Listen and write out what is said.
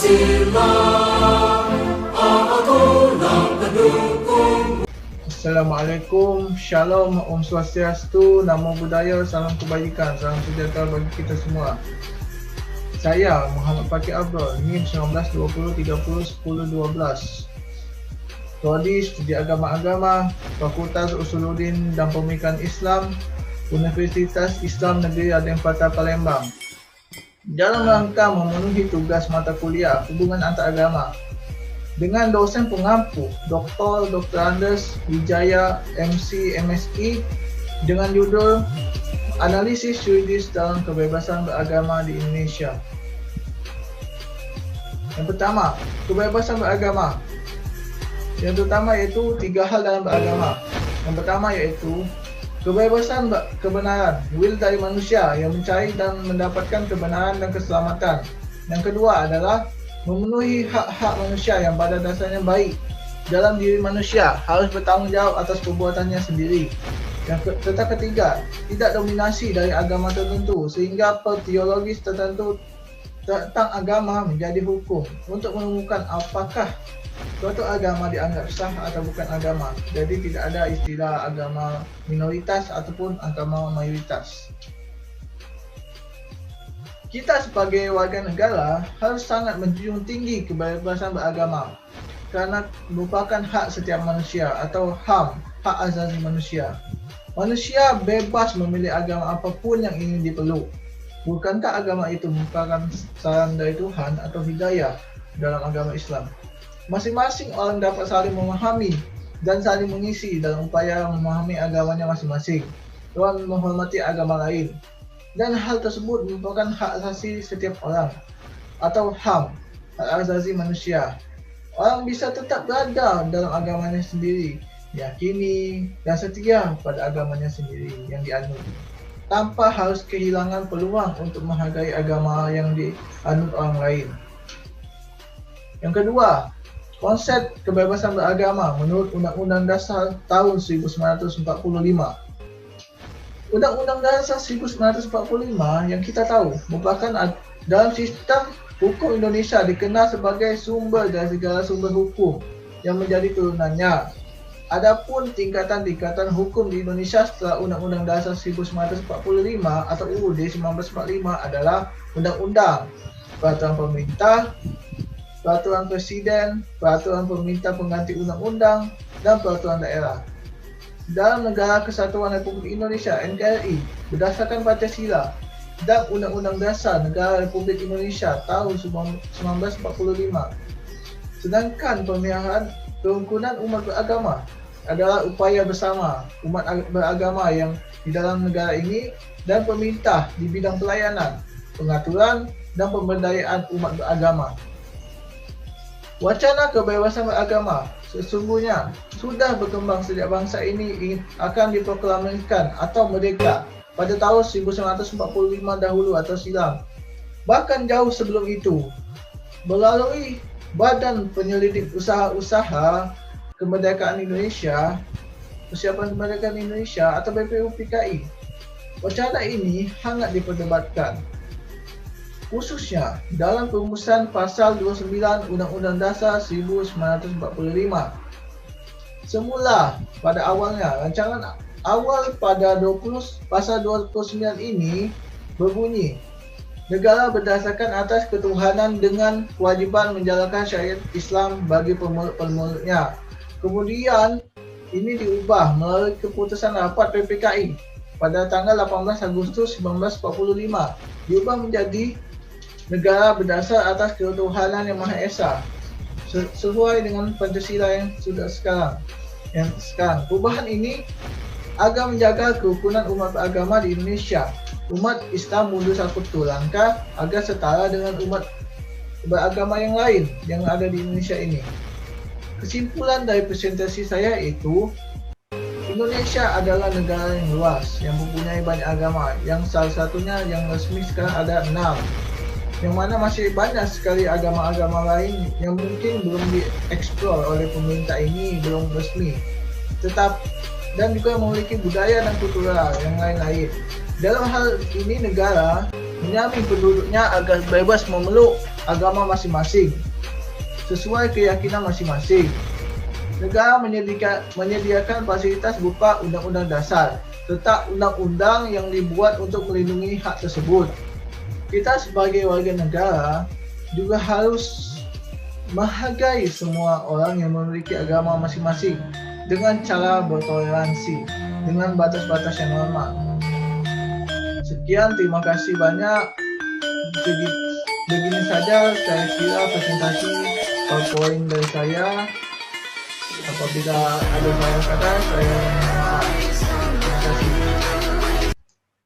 Pancasila, aku nak pendukung. Assalamualaikum, Shalom, Om Swastiastu, Namo Buddhaya, salam kebajikan, salam sejahtera bagi kita semua. Saya Muhammad Fakir Abdul, NIM 1920301012. Prodi Studi Agama-Agama, Fakultas Usuluddin dan Pemikiran Islam, Universitas Islam Negeri Raden Fatah Palembang. Dalam rangka memenuhi tugas mata kuliah Hubungan Antaragama dengan dosen pengampu Dr. Andes Wijaya MC MSI dengan judul Analisis Yuridis dalam Kebebasan Beragama di Indonesia. Yang pertama, kebebasan beragama. Yang pertama iaitu 3 hal dalam beragama. Yang pertama iaitu kebebasan kebenaran, will dari manusia yang mencari dan mendapatkan kebenaran dan keselamatan. Yang kedua adalah memenuhi hak-hak manusia yang pada dasarnya baik dalam diri manusia, harus bertanggung jawab atas perbuatannya sendiri. Serta ketiga, tidak dominasi dari agama tertentu sehingga teologis tertentu tentang agama menjadi hukum untuk menemukan apakah suatu agama dianggap sah atau bukan agama. Jadi tidak ada istilah agama minoritas ataupun agama mayoritas. Kita sebagai warga negara harus sangat menjunjung tinggi kebebasan beragama karena merupakan hak setiap manusia atau HAM, hak asasi manusia. Manusia bebas memilih agama apapun yang ingin dipeluk. Bukankah agama itu merupakan saran dari Tuhan atau hidayah dalam agama Islam? Masing-masing orang dapat saling memahami dan saling mengisi dalam upaya memahami agamanya masing-masing dan menghormati agama lain. Dan hal tersebut merupakan hak asasi setiap orang atau HAM, hak asasi manusia. Orang bisa tetap berada dalam agamanya sendiri, yakini dan setia pada agamanya sendiri yang dianut, tanpa harus kehilangan peluang untuk menghargai agama yang dianut orang lain. Yang kedua, konsep kebebasan beragama menurut Undang-Undang Dasar tahun 1945. Undang-Undang Dasar 1945 yang kita tahu merupakan dalam sistem hukum Indonesia dikenal sebagai sumber dari segala sumber hukum yang menjadi turunannya. Adapun tingkatan-tingkatan hukum di Indonesia setelah Undang-Undang Dasar 1945 atau UUD 1945 adalah Undang-Undang, Peraturan Pemerintah, Peraturan Presiden, Peraturan Pemerintah Pengganti Undang-Undang, dan Peraturan Daerah. Dalam Negara Kesatuan Republik Indonesia (NKRI) berdasarkan Pancasila dan Undang-Undang Dasar Negara Republik Indonesia tahun 1945. Sedangkan pemeliharaan kerukunan umat beragama adalah upaya bersama umat beragama yang di dalam negara ini dan pemerintah di bidang pelayanan, pengaturan, dan pemberdayaan umat beragama. Wacana kebebasan beragama sesungguhnya sudah berkembang sejak bangsa ini akan diproklamasikan atau merdeka pada tahun 1945 dahulu atau silam. Bahkan jauh sebelum itu, melalui Badan Penyelidik Usaha-Usaha Kemerdekaan Indonesia, Persiapan Kemerdekaan Indonesia atau BPUPKI, wacana ini hangat diperdebatkan, khususnya dalam perumusan Pasal 29 Undang-Undang Dasar 1945. Semula pada awalnya, rancangan awal pada Pasal 29 ini berbunyi, negara berdasarkan atas ketuhanan dengan kewajiban menjalankan syariat Islam bagi pemeluk-pemeluknya. Kemudian ini diubah melalui keputusan rapat PPKI pada tanggal 18 Agustus 1945, diubah menjadi negara berdasar atas ketuhanan yang Maha Esa sesuai dengan Pancasila yang sudah sekarang. Perubahan ini agar menjaga kerukunan umat beragama di Indonesia. Umat Islam mundur satu langkah agar setara dengan umat beragama yang lain yang ada di Indonesia ini. Kesimpulan dari presentasi saya itu, Indonesia adalah negara yang luas yang mempunyai banyak agama, yang salah satunya yang resmi sekarang ada 6, yang mana masih banyak sekali agama-agama lain yang mungkin belum dieksplor oleh pemerintah ini, belum resmi, dan juga memiliki budaya dan kultural yang lain-lain. Dalam hal ini negara menjamin penduduknya agar bebas memeluk agama masing-masing sesuai keyakinan masing-masing. Negara menyediakan fasilitas berupa undang-undang dasar serta undang-undang yang dibuat untuk melindungi hak tersebut. Kita sebagai warga negara juga harus menghargai semua orang yang memiliki agama masing-masing dengan cara bertoleransi dengan batas-batas yang normal. Sekian, terima kasih banyak. Begini saja saya kira presentasi PowerPoint dari saya. Apabila ada salah kata, saya